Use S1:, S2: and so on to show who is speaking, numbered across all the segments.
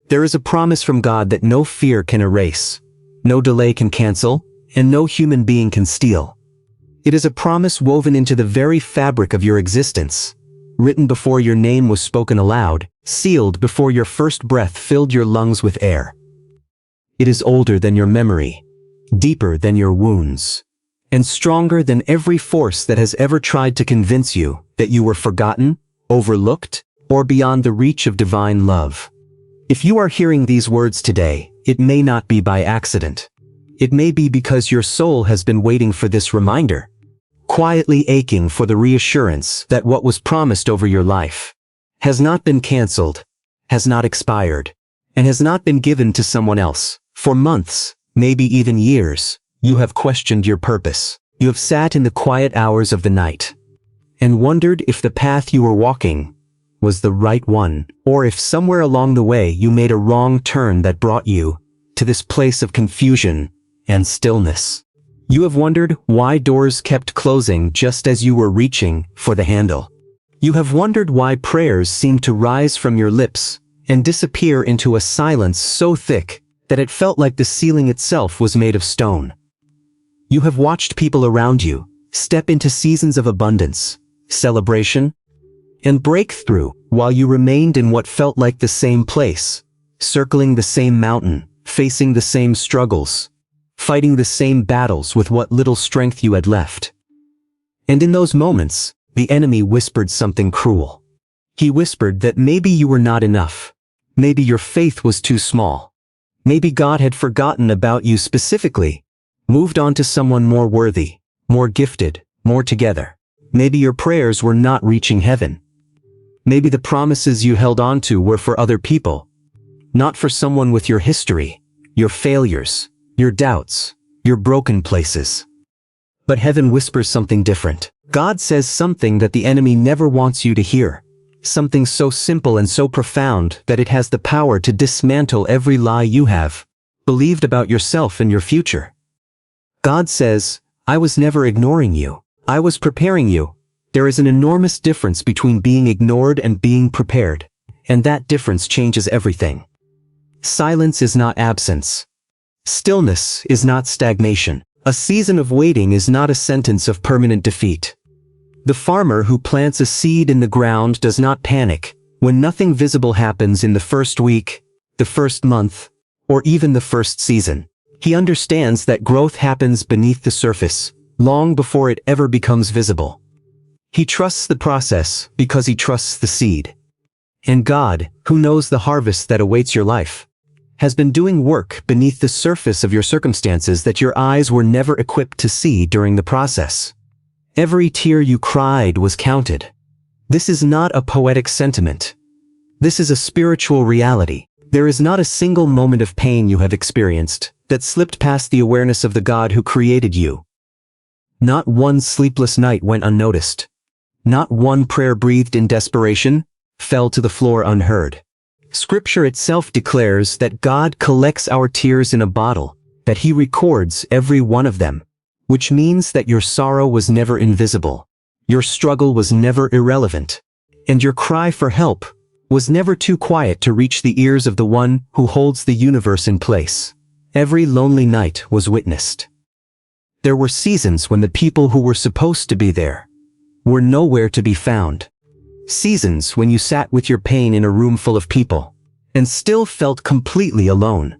S1: There is a promise from God that no fear can erase, no delay can cancel, and no human being can steal. It is a promise woven into the very fabric of your existence, written before your name was spoken aloud, sealed before your first breath filled your lungs with air. It is older than your memory, deeper than your wounds, and stronger than every force that has ever tried to convince you that you were forgotten, overlooked, or beyond the reach of divine love. If you are hearing these words today, it may not be by accident. It may be because your soul has been waiting for this reminder, quietly aching for the reassurance that what was promised over your life has not been canceled, has not expired, and has not been given to someone else. For months, maybe even years, you have questioned your purpose. You have sat in the quiet hours of the night and wondered if the path you were walking was the right one, or if somewhere along the way you made a wrong turn that brought you to this place of confusion and stillness. You have wondered why doors kept closing just as you were reaching for the handle. You have wondered why prayers seemed to rise from your lips and disappear into a silence so thick that it felt like the ceiling itself was made of stone. You have watched people around you step into seasons of abundance, celebration, and breakthrough while you remained in what felt like the same place, circling the same mountain, facing the same struggles, fighting the same battles with what little strength you had left. And in those moments, the enemy whispered something cruel. He whispered that maybe you were not enough. Maybe your faith was too small. Maybe God had forgotten about you specifically, moved on to someone more worthy, more gifted, more together. Maybe your prayers were not reaching heaven. Maybe the promises you held on to were for other people, not for someone with your history, your failures, your doubts, your broken places. But heaven whispers something different. God says something that the enemy never wants you to hear. Something so simple and so profound that it has the power to dismantle every lie you have believed about yourself and your future. God says, I was never ignoring you. I was preparing you. There is an enormous difference between being ignored and being prepared, and that difference changes everything. Silence is not absence. Stillness is not stagnation. A season of waiting is not a sentence of permanent defeat. The farmer who plants a seed in the ground does not panic when nothing visible happens in the first week, the first month, or even the first season. He understands that growth happens beneath the surface, long before it ever becomes visible. He trusts the process because he trusts the seed. And God, who knows the harvest that awaits your life, has been doing work beneath the surface of your circumstances that your eyes were never equipped to see during the process. Every tear you cried was counted. This is not a poetic sentiment. This is a spiritual reality. There is not a single moment of pain you have experienced that slipped past the awareness of the God who created you. Not one sleepless night went unnoticed. Not one prayer breathed in desperation fell to the floor unheard. Scripture itself declares that God collects our tears in a bottle, that He records every one of them, which means that your sorrow was never invisible, your struggle was never irrelevant, and your cry for help was never too quiet to reach the ears of the one who holds the universe in place. Every lonely night was witnessed. There were seasons when the people who were supposed to be there were nowhere to be found. Seasons when you sat with your pain in a room full of people and still felt completely alone.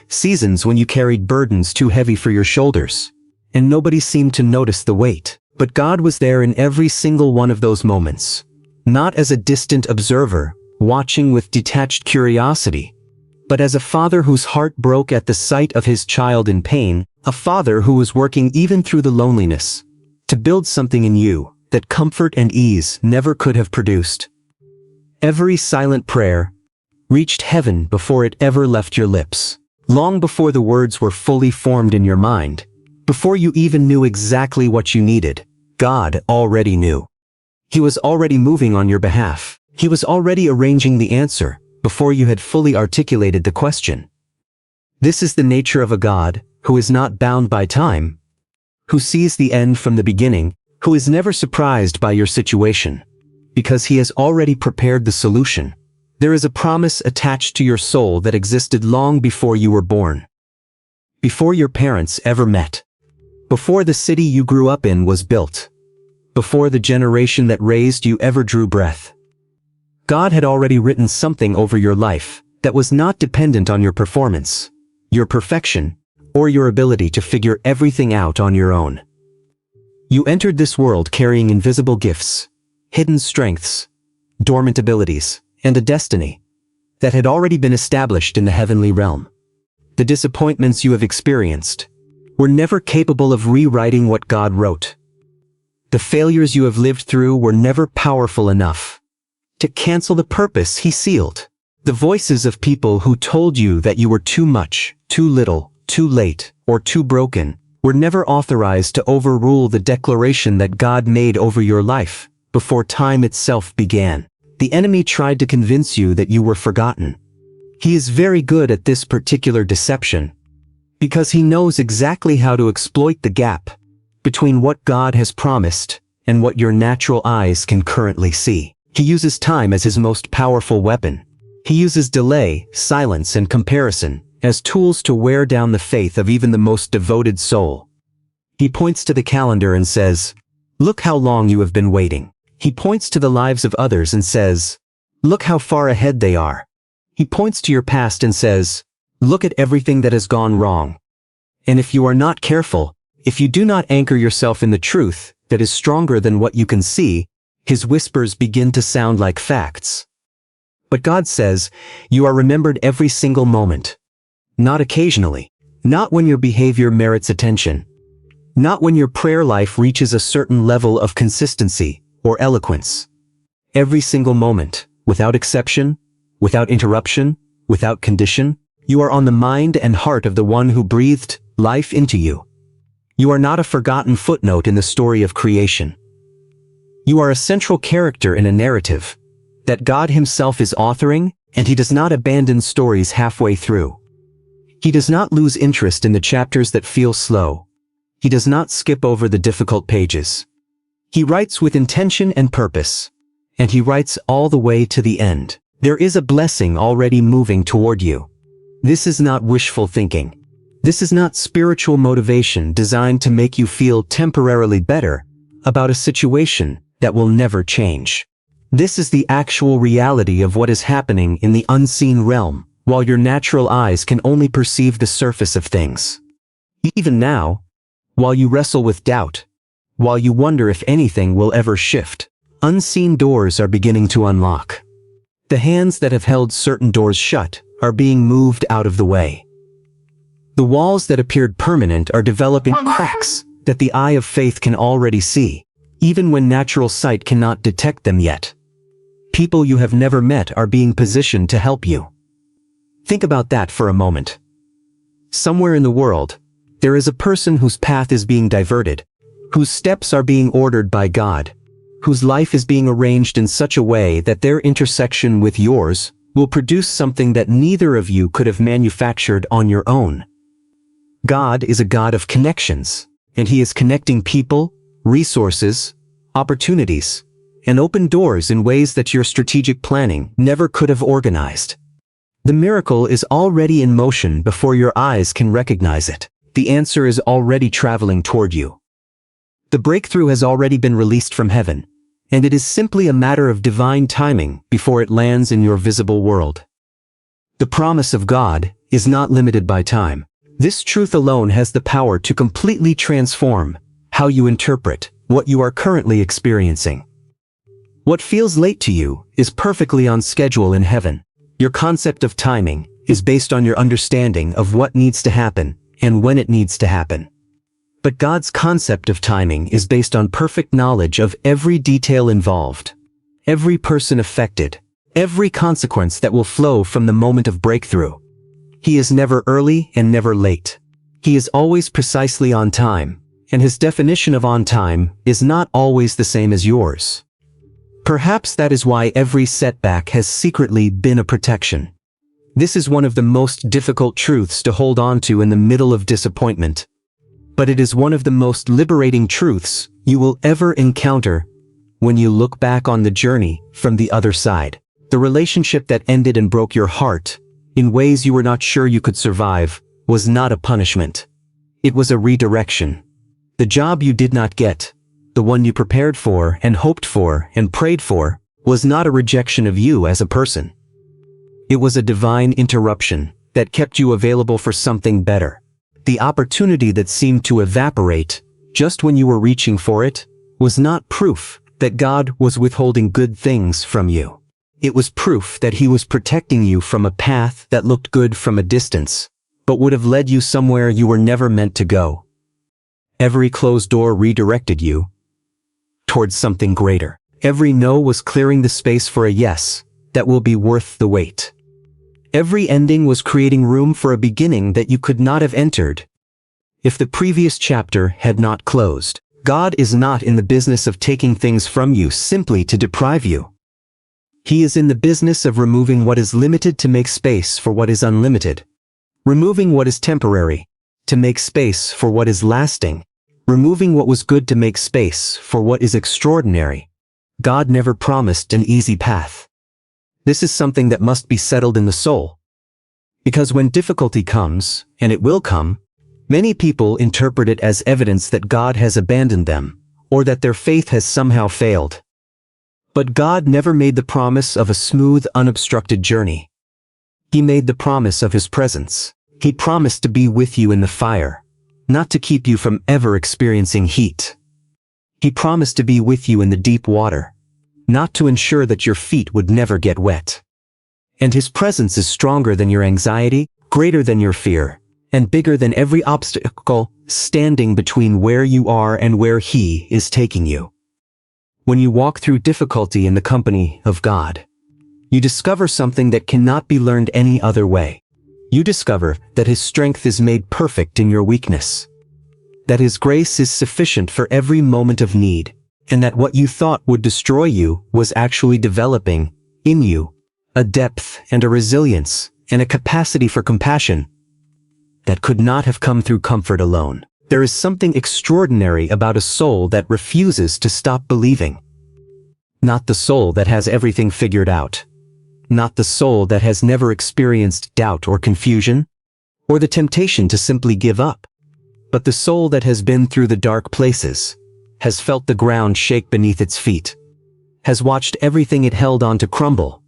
S1: Seasons when you carried burdens too heavy for your shoulders and nobody seemed to notice the weight. But God was there in every single one of those moments, not as a distant observer, watching with detached curiosity, but as a father whose heart broke at the sight of his child in pain, a father who was working even through the loneliness to build something in you that comfort and ease never could have produced. Every silent prayer reached heaven before it ever left your lips, long before the words were fully formed in your mind, before you even knew exactly what you needed. God already knew. He was already moving on your behalf. He was already arranging the answer before you had fully articulated the question. This is the nature of a God who is not bound by time, who sees the end from the beginning, who is never surprised by your situation, because He has already prepared the solution. There is a promise attached to your soul that existed long before you were born. Before your parents ever met. Before the city you grew up in was built. Before the generation that raised you ever drew breath. God had already written something over your life that was not dependent on your performance, your perfection, or your ability to figure everything out on your own. You entered this world carrying invisible gifts, hidden strengths, dormant abilities, and a destiny that had already been established in the heavenly realm. The disappointments you have experienced were never capable of rewriting what God wrote. The failures you have lived through were never powerful enough to cancel the purpose He sealed. The voices of people who told you that you were too much, too little, too late, or too broken were never authorized to overrule the declaration that God made over your life before time itself began. The enemy tried to convince you that you were forgotten. He is very good at this particular deception because he knows exactly how to exploit the gap between what God has promised and what your natural eyes can currently see. He uses time as his most powerful weapon. He uses delay, silence, and comparison as tools to wear down the faith of even the most devoted soul. He points to the calendar and says, "Look how long you have been waiting." He points to the lives of others and says, "Look how far ahead they are." He points to your past and says, "Look at everything that has gone wrong." And if you are not careful, if you do not anchor yourself in the truth that is stronger than what you can see, his whispers begin to sound like facts. But God says, you are remembered every single moment. Not occasionally. Not when your behavior merits attention. Not when your prayer life reaches a certain level of consistency or eloquence. Every single moment, without exception, without interruption, without condition, you are on the mind and heart of the one who breathed life into you. You are not a forgotten footnote in the story of creation. You are a central character in a narrative that God Himself is authoring, and He does not abandon stories halfway through. He does not lose interest in the chapters that feel slow. He does not skip over the difficult pages. He writes with intention and purpose, and He writes all the way to the end. There is a blessing already moving toward you. This is not wishful thinking. This is not spiritual motivation designed to make you feel temporarily better about a situation that will never change. This is the actual reality of what is happening in the unseen realm, while your natural eyes can only perceive the surface of things. Even now, while you wrestle with doubt, while you wonder if anything will ever shift, unseen doors are beginning to unlock. The hands that have held certain doors shut are being moved out of the way. The walls that appeared permanent are developing cracks that the eye of faith can already see, even when natural sight cannot detect them yet. People you have never met are being positioned to help you. Think about that for a moment. Somewhere in the world, there is a person whose path is being diverted, whose steps are being ordered by God, whose life is being arranged in such a way that their intersection with yours will produce something that neither of you could have manufactured on your own. God is a God of connections, and He is connecting people, resources, opportunities, and open doors in ways that your strategic planning never could have organized. The miracle is already in motion before your eyes can recognize it. The answer is already traveling toward you. The breakthrough has already been released from heaven, and it is simply a matter of divine timing before it lands in your visible world. The promise of God is not limited by time. This truth alone has the power to completely transform how you interpret what you are currently experiencing. What feels late to you is perfectly on schedule in heaven. Your concept of timing is based on your understanding of what needs to happen and when it needs to happen. But God's concept of timing is based on perfect knowledge of every detail involved, every person affected, every consequence that will flow from the moment of breakthrough. He is never early and never late. He is always precisely on time, and His definition of on time is not always the same as yours. Perhaps that is why every setback has secretly been a protection. This is one of the most difficult truths to hold on to in the middle of disappointment. But it is one of the most liberating truths you will ever encounter when you look back on the journey from the other side. The relationship that ended and broke your heart, in ways you were not sure you could survive, was not a punishment. It was a redirection. The job you did not get, the one you prepared for and hoped for and prayed for, was not a rejection of you as a person. It was a divine interruption that kept you available for something better. The opportunity that seemed to evaporate just when you were reaching for it was not proof that God was withholding good things from you. It was proof that He was protecting you from a path that looked good from a distance, but would have led you somewhere you were never meant to go. Every closed door redirected you towards something greater. Every no was clearing the space for a yes that will be worth the wait. Every ending was creating room for a beginning that you could not have entered if the previous chapter had not closed. God is not in the business of taking things from you simply to deprive you. He is in the business of removing what is limited to make space for what is unlimited. Removing what is temporary to make space for what is lasting. Removing what was good to make space for what is extraordinary. God never promised an easy path. This is something that must be settled in the soul. Because when difficulty comes, and it will come, many people interpret it as evidence that God has abandoned them, or that their faith has somehow failed. But God never made the promise of a smooth, unobstructed journey. He made the promise of His presence. He promised to be with you in the fire, not to keep you from ever experiencing heat. He promised to be with you in the deep water, not to ensure that your feet would never get wet. And His presence is stronger than your anxiety, greater than your fear, and bigger than every obstacle standing between where you are and where He is taking you. When you walk through difficulty in the company of God, you discover something that cannot be learned any other way. You discover that His strength is made perfect in your weakness, that His grace is sufficient for every moment of need, and that what you thought would destroy you was actually developing in you a depth and a resilience and a capacity for compassion that could not have come through comfort alone. There is something extraordinary about a soul that refuses to stop believing. Not the soul that has everything figured out. Not the soul that has never experienced doubt or confusion, or the temptation to simply give up. But the soul that has been through the dark places, has felt the ground shake beneath its feet, has watched everything it held on to crumble,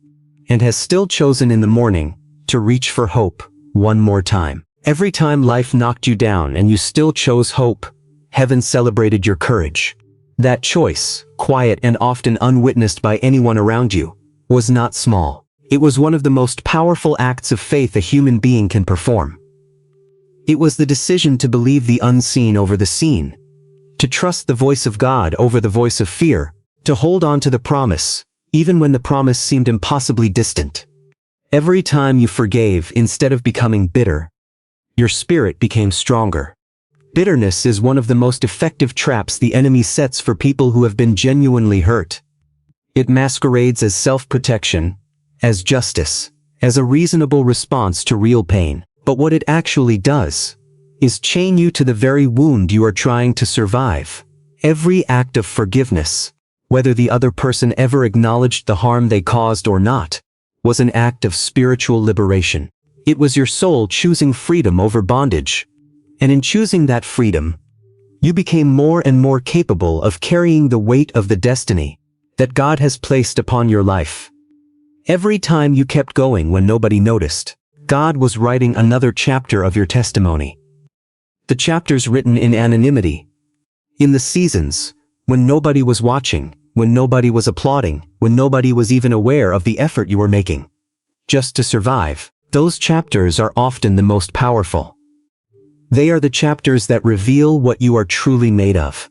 S1: and has still chosen in the morning to reach for hope one more time. Every time life knocked you down and you still chose hope, heaven celebrated your courage. That choice, quiet and often unwitnessed by anyone around you, was not small. It was one of the most powerful acts of faith a human being can perform. It was the decision to believe the unseen over the seen, to trust the voice of God over the voice of fear, to hold on to the promise, even when the promise seemed impossibly distant. Every time you forgave instead of becoming bitter, your spirit became stronger. Bitterness is one of the most effective traps the enemy sets for people who have been genuinely hurt. It masquerades as self-protection, as justice, as a reasonable response to real pain. But what it actually does is chain you to the very wound you are trying to survive. Every act of forgiveness, whether the other person ever acknowledged the harm they caused or not, was an act of spiritual liberation. It was your soul choosing freedom over bondage. And in choosing that freedom, you became more and more capable of carrying the weight of the destiny that God has placed upon your life. Every time you kept going when nobody noticed, God was writing another chapter of your testimony. The chapters written in anonymity, in the seasons when nobody was watching, when nobody was applauding, when nobody was even aware of the effort you were making just to survive. Those chapters are often the most powerful. They are the chapters that reveal what you are truly made of.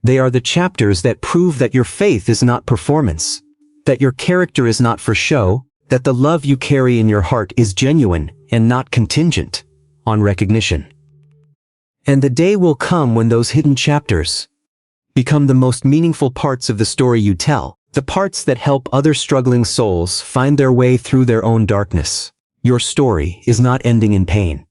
S1: They are the chapters that prove that your faith is not performance, that your character is not for show, that the love you carry in your heart is genuine and not contingent on recognition. And the day will come when those hidden chapters become the most meaningful parts of the story you tell, the parts that help other struggling souls find their way through their own darkness. Your story is not ending in pain.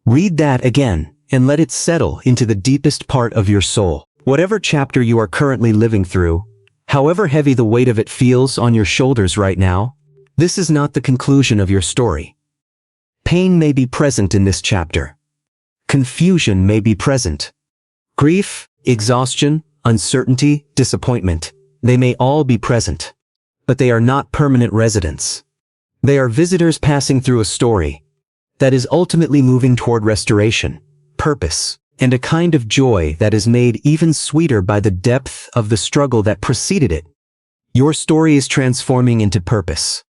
S1: Read that again and let it settle into the deepest part of your soul. Whatever chapter you are currently living through, However heavy the weight of it feels on your shoulders right now, this is not the conclusion of your story. Pain may be present in this chapter. Confusion may be present. Grief, exhaustion, uncertainty, disappointment, they may all be present. But they are not permanent residents. They are visitors passing through a story that is ultimately moving toward restoration, purpose, and a kind of joy that is made even sweeter by the depth of the struggle that preceded it. Your story is transforming into purpose.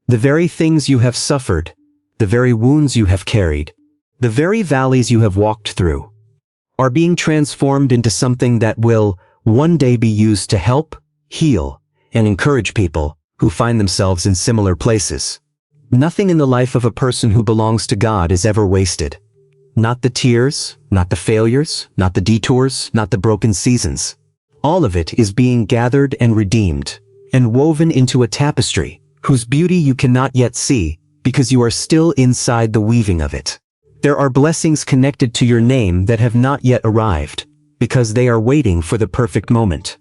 S1: The very things you have suffered, the very wounds you have carried, the very valleys you have walked through, are being transformed into something that will one day be used to help, heal, and encourage people who find themselves in similar places. Nothing in the life of a person who belongs to God is ever wasted. Not the tears, not the failures, not the detours, not the broken seasons. All of it is being gathered and redeemed, and woven into a tapestry whose beauty you cannot yet see because you are still inside the weaving of it. There are blessings connected to your name that have not yet arrived, because they are waiting for the perfect moment.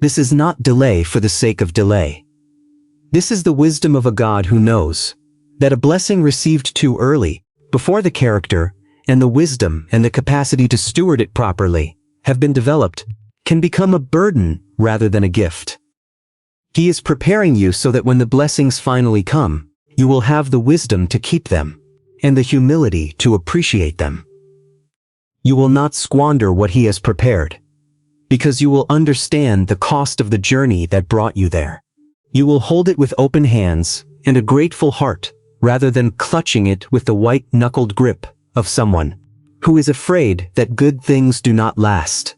S1: This is not delay for the sake of delay. This is the wisdom of a God who knows that a blessing received too early, before the character and the wisdom and the capacity to steward it properly have been developed, can become a burden rather than a gift. He is preparing you so that when the blessings finally come, you will have the wisdom to keep them and the humility to appreciate them. You will not squander what He has prepared, because you will understand the cost of the journey that brought you there. You will hold it with open hands and a grateful heart, rather than clutching it with the white-knuckled grip of someone who is afraid that good things do not last.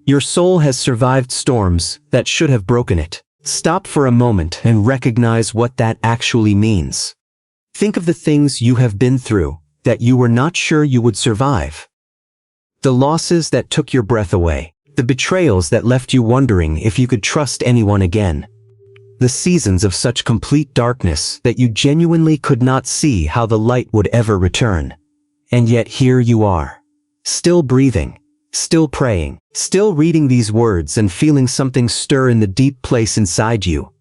S1: Your soul has survived storms that should have broken it. Stop for a moment and recognize what that actually means. Think of the things you have been through that you were not sure you would survive. The losses that took your breath away. The betrayals that left you wondering if you could trust anyone again. The seasons of such complete darkness that you genuinely could not see how the light would ever return. And yet here you are, still breathing, still praying, still reading these words and feeling something stir in the deep place inside you.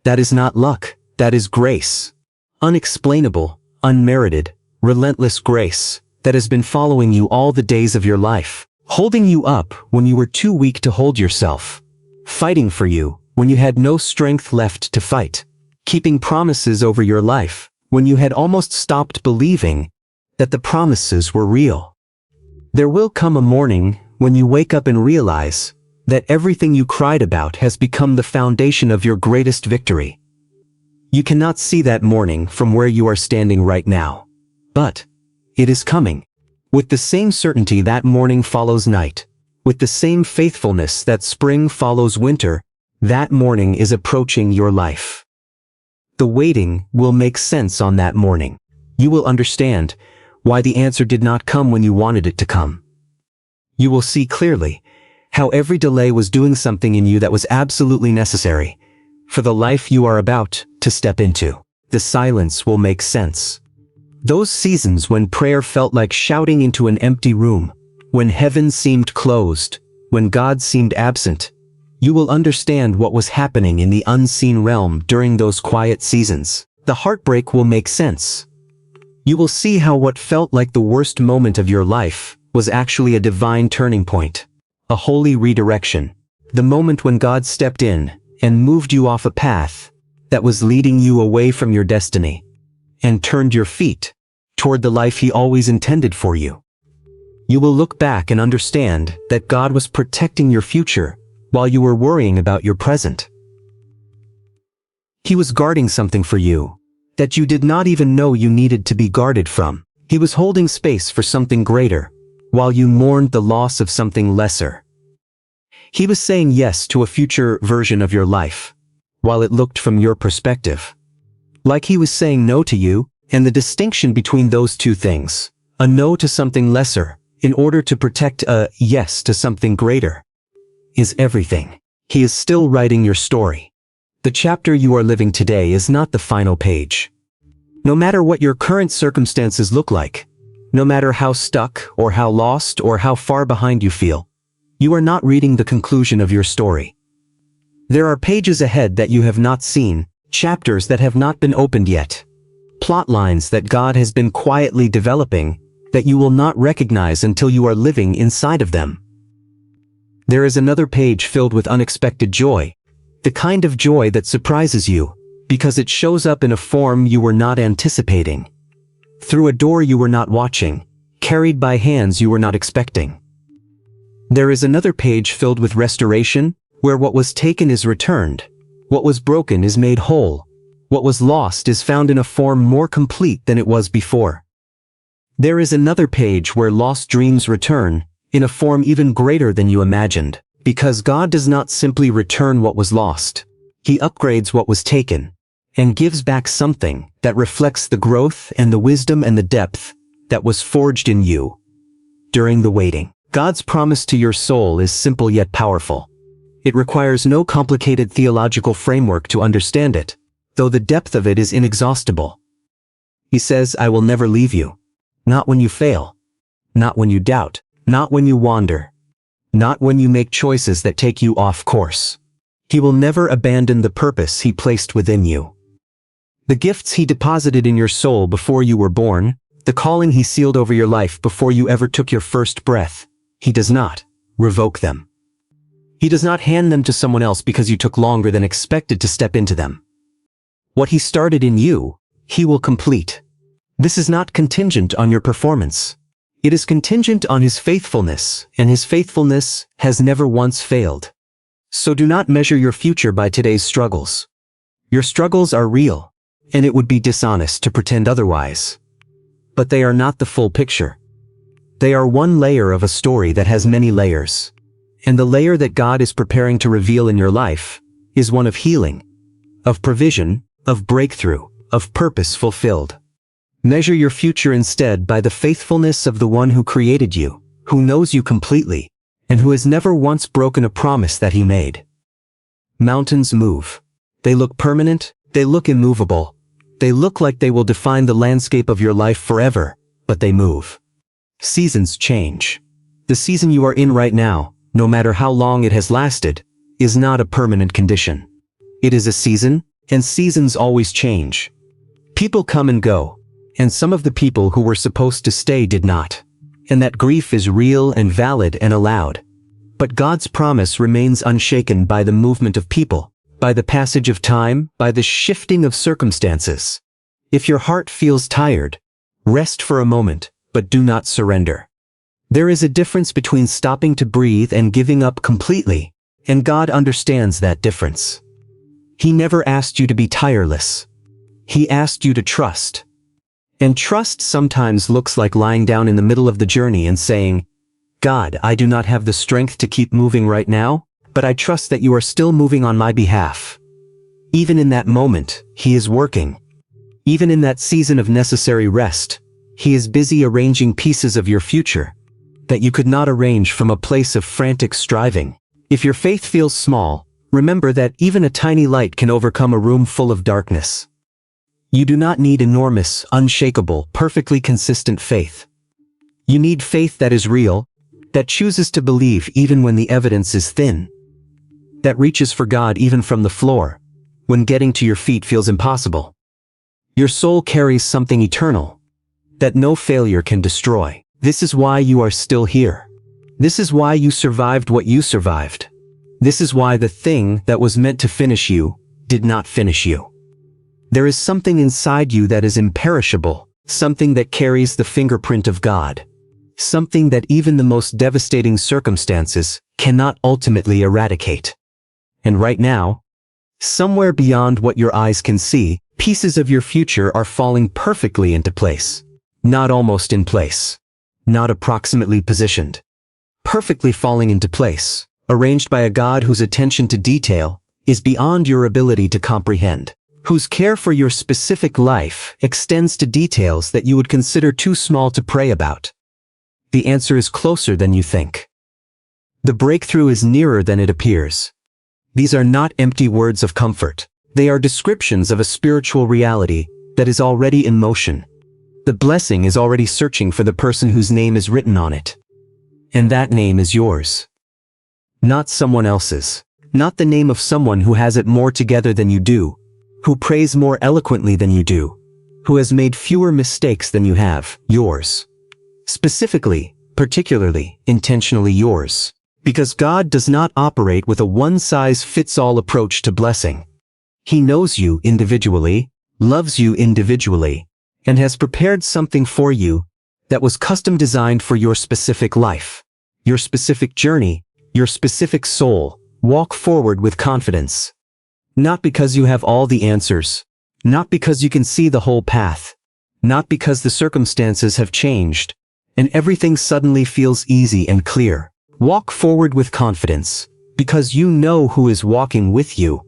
S1: That is not luck, that is grace. Unexplainable, unmerited, relentless grace that has been following you all the days of your life, holding you up when you were too weak to hold yourself, fighting for you when you had no strength left to fight, keeping promises over your life when you had almost stopped believing that the promises were real. There will come a morning when you wake up and realize that everything you cried about has become the foundation of your greatest victory. You cannot see that morning from where you are standing right now, but it is coming. With the same certainty that morning follows night, with the same faithfulness that spring follows winter, that morning is approaching your life. The waiting will make sense on that morning. You will understand why the answer did not come when you wanted it to come. You will see clearly how every delay was doing something in you that was absolutely necessary for the life you are about to step into. The silence will make sense. Those seasons when prayer felt like shouting into an empty room, when heaven seemed closed, when God seemed absent, you will understand what was happening in the unseen realm during those quiet seasons. The heartbreak will make sense. You will see how what felt like the worst moment of your life was actually a divine turning point, a holy redirection, the moment when God stepped in and moved you off a path that was leading you away from your destiny and turned your feet toward the life He always intended for you. You will look back and understand that God was protecting your future while you were worrying about your present. He was guarding something for you that you did not even know you needed to be guarded from. He was holding space for something greater while you mourned the loss of something lesser. He was saying yes to a future version of your life while it looked from your perspective like He was saying no to you, and the distinction between those two things, a no to something lesser in order to protect a yes to something greater, is everything. He is still writing your story. The chapter you are living today is not the final page. No matter what your current circumstances look like, no matter how stuck or how lost or how far behind you feel, you are not reading the conclusion of your story. There are pages ahead that you have not seen, chapters that have not been opened yet. Plot lines that God has been quietly developing, that you will not recognize until you are living inside of them. There is another page filled with unexpected joy, the kind of joy that surprises you, because it shows up in a form you were not anticipating. Through a door you were not watching, carried by hands you were not expecting. There is another page filled with restoration, where what was taken is returned, what was broken is made whole, what was lost is found in a form more complete than it was before. There is another page where lost dreams return, in a form even greater than you imagined, because God does not simply return what was lost. He upgrades what was taken, and gives back something that reflects the growth and the wisdom and the depth that was forged in you during the waiting. God's promise to your soul is simple yet powerful. It requires no complicated theological framework to understand it, though the depth of it is inexhaustible. He says, I will never leave you. Not when you fail. Not when you doubt. Not when you wander. Not when you make choices that take you off course. He will never abandon the purpose He placed within you. The gifts He deposited in your soul before you were born, the calling He sealed over your life before you ever took your first breath, He does not revoke them. He does not hand them to someone else because you took longer than expected to step into them. What He started in you, He will complete. This is not contingent on your performance. It is contingent on His faithfulness, and His faithfulness has never once failed. So do not measure your future by today's struggles. Your struggles are real, and it would be dishonest to pretend otherwise. But they are not the full picture. They are one layer of a story that has many layers. And the layer that God is preparing to reveal in your life is one of healing, of provision, of breakthrough, of purpose fulfilled. Measure your future instead by the faithfulness of the one who created you, who knows you completely, and who has never once broken a promise that He made. Mountains move. They look permanent, they look immovable. They look like they will define the landscape of your life forever, but they move. Seasons change. The season you are in right now, no matter how long it has lasted, is not a permanent condition. It is a season, and seasons always change. People come and go, and some of the people who were supposed to stay did not. And that grief is real and valid and allowed. But God's promise remains unshaken by the movement of people, by the passage of time, by the shifting of circumstances. If your heart feels tired, rest for a moment, but do not surrender. There is a difference between stopping to breathe and giving up completely, and God understands that difference. He never asked you to be tireless. He asked you to trust. And trust sometimes looks like lying down in the middle of the journey and saying, God, I do not have the strength to keep moving right now, but I trust that you are still moving on my behalf. Even in that moment, He is working. Even in that season of necessary rest, He is busy arranging pieces of your future that you could not arrange from a place of frantic striving. If your faith feels small, remember that even a tiny light can overcome a room full of darkness. You do not need enormous, unshakable, perfectly consistent faith. You need faith that is real, that chooses to believe even when the evidence is thin, that reaches for God even from the floor, when getting to your feet feels impossible. Your soul carries something eternal, that no failure can destroy. This is why you are still here. This is why you survived what you survived. This is why the thing that was meant to finish you did not finish you. There is something inside you that is imperishable, something that carries the fingerprint of God, something that even the most devastating circumstances cannot ultimately eradicate. And right now, somewhere beyond what your eyes can see, pieces of your future are falling perfectly into place. Not almost in place. Not approximately positioned. Perfectly falling into place, arranged by a God whose attention to detail is beyond your ability to comprehend, whose care for your specific life extends to details that you would consider too small to pray about. The answer is closer than you think. The breakthrough is nearer than it appears. These are not empty words of comfort. They are descriptions of a spiritual reality that is already in motion. The blessing is already searching for the person whose name is written on it. And that name is yours. Not someone else's. not the name of someone who has it more together than you do, who prays more eloquently than you do, who has made fewer mistakes than you have, yours. Specifically, particularly, intentionally yours. Because God does not operate with a one-size-fits-all approach to blessing. He knows you individually, loves you individually, and has prepared something for you that was custom designed for your specific life, your specific journey, your specific soul. Walk forward with confidence. Not because you have all the answers, not because you can see the whole path, not because the circumstances have changed, and everything suddenly feels easy and clear. Walk forward with confidence, because you know who is walking with you.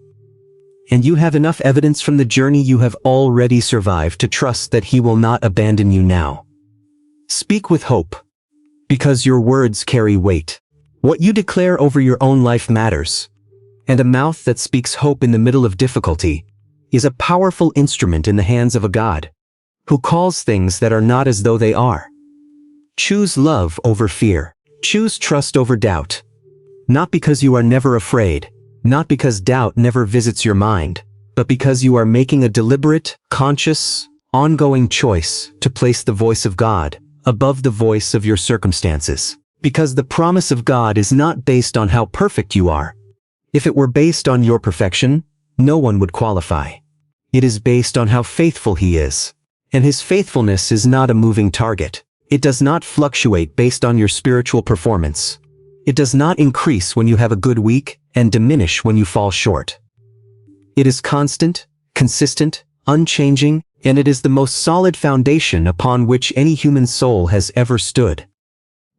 S1: And you have enough evidence from the journey you have already survived to trust that He will not abandon you now. Speak with hope, because your words carry weight. What you declare over your own life matters. And a mouth that speaks hope in the middle of difficulty is a powerful instrument in the hands of a God who calls things that are not as though they are. Choose love over fear. Choose trust over doubt. Not because you are never afraid, not because doubt never visits your mind, but because you are making a deliberate, conscious, ongoing choice to place the voice of God above the voice of your circumstances. Because the promise of God is not based on how perfect you are. If it were based on your perfection, no one would qualify. It is based on how faithful He is. And His faithfulness is not a moving target. It does not fluctuate based on your spiritual performance. It does not increase when you have a good week and diminish when you fall short. It is constant, consistent, unchanging, and it is the most solid foundation upon which any human soul has ever stood.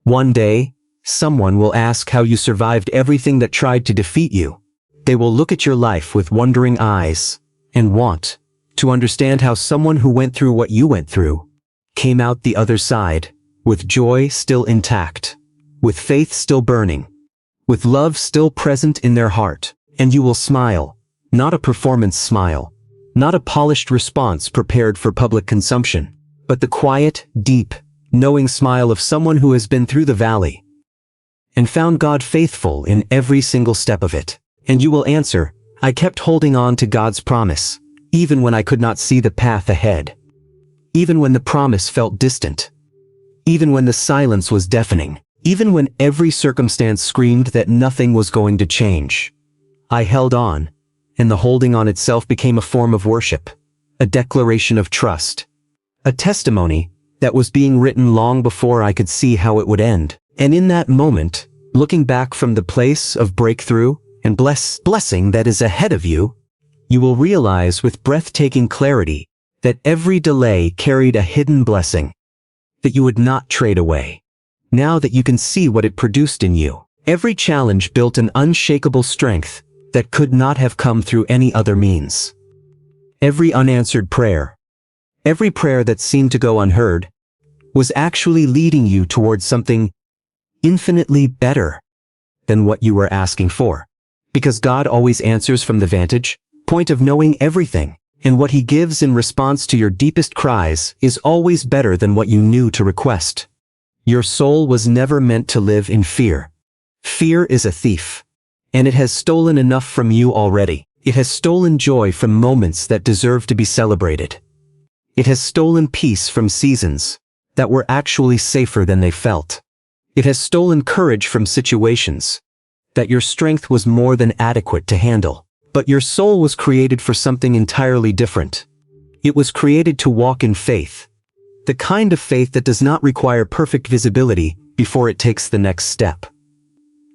S1: One day, someone will ask how you survived everything that tried to defeat you. They will look at your life with wondering eyes and want to understand how someone who went through what you went through came out the other side, with joy still intact, with faith still burning, with love still present in their heart, and you will smile, not a performance smile, not a polished response prepared for public consumption, but the quiet, deep, knowing smile of someone who has been through the valley and found God faithful in every single step of it. And you will answer, I kept holding on to God's promise, even when I could not see the path ahead. Even when the promise felt distant. Even when the silence was deafening. Even when every circumstance screamed that nothing was going to change. I held on, and the holding on itself became a form of worship, a declaration of trust, a testimony that was being written long before I could see how it would end. And in that moment, looking back from the place of breakthrough and blessing that is ahead of you, you will realize with breathtaking clarity that every delay carried a hidden blessing that you would not trade away. Now that you can see what it produced in you, every challenge built an unshakable strength that could not have come through any other means. Every unanswered prayer, every prayer that seemed to go unheard, was actually leading you towards something infinitely better than what you were asking for. Because God always answers from the vantage point of knowing everything, and what He gives in response to your deepest cries is always better than what you knew to request. Your soul was never meant to live in fear. Fear is a thief, and it has stolen enough from you already. It has stolen joy from moments that deserve to be celebrated. It has stolen peace from seasons that were actually safer than they felt. It has stolen courage from situations that your strength was more than adequate to handle. But your soul was created for something entirely different. It was created to walk in faith. The kind of faith that does not require perfect visibility before it takes the next step.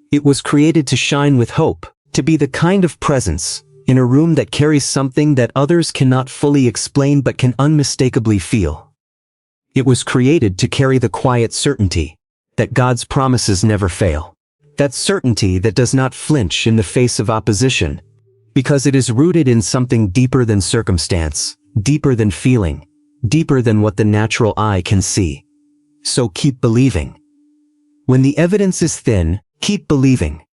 S1: It was created to shine with hope, to be the kind of presence in a room that carries something that others cannot fully explain but can unmistakably feel. It was created to carry the quiet certainty that God's promises never fail. That certainty that does not flinch in the face of opposition, because it is rooted in something deeper than circumstance, deeper than feeling, deeper than what the natural eye can see. So keep believing. When the evidence is thin, keep believing.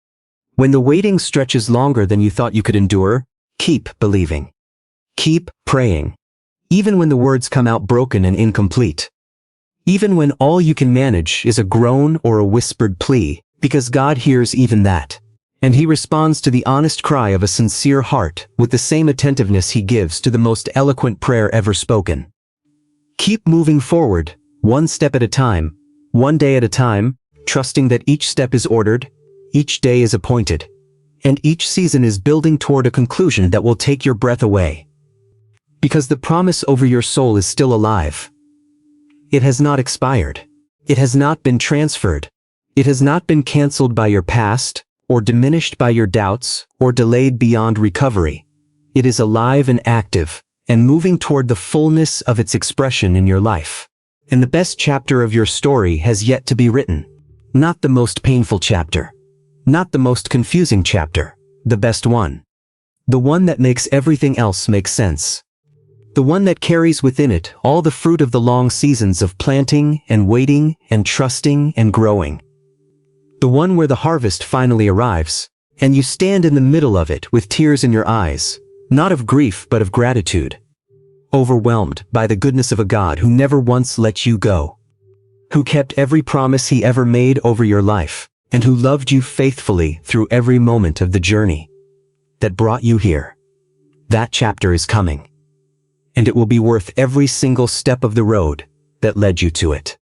S1: When the waiting stretches longer than you thought you could endure, keep believing. Keep praying. Even when the words come out broken and incomplete. Even when all you can manage is a groan or a whispered plea, because God hears even that. And he responds to the honest cry of a sincere heart with the same attentiveness he gives to the most eloquent prayer ever spoken. Keep moving forward, one step at a time, one day at a time, trusting that each step is ordered, each day is appointed, and each season is building toward a conclusion that will take your breath away. Because the promise over your soul is still alive. It has not expired. It has not been transferred. It has not been canceled by your past, or diminished by your doubts, or delayed beyond recovery. It is alive and active, and moving toward the fullness of its expression in your life. And the best chapter of your story has yet to be written. Not the most painful chapter. Not the most confusing chapter. The best one. The one that makes everything else make sense. The one that carries within it all the fruit of the long seasons of planting and waiting and trusting and growing. The one where the harvest finally arrives, and you stand in the middle of it with tears in your eyes, not of grief but of gratitude. Overwhelmed by the goodness of a God who never once let you go. Who kept every promise he ever made over your life, and who loved you faithfully through every moment of the journey that brought you here. That chapter is coming. And it will be worth every single step of the road that led you to it.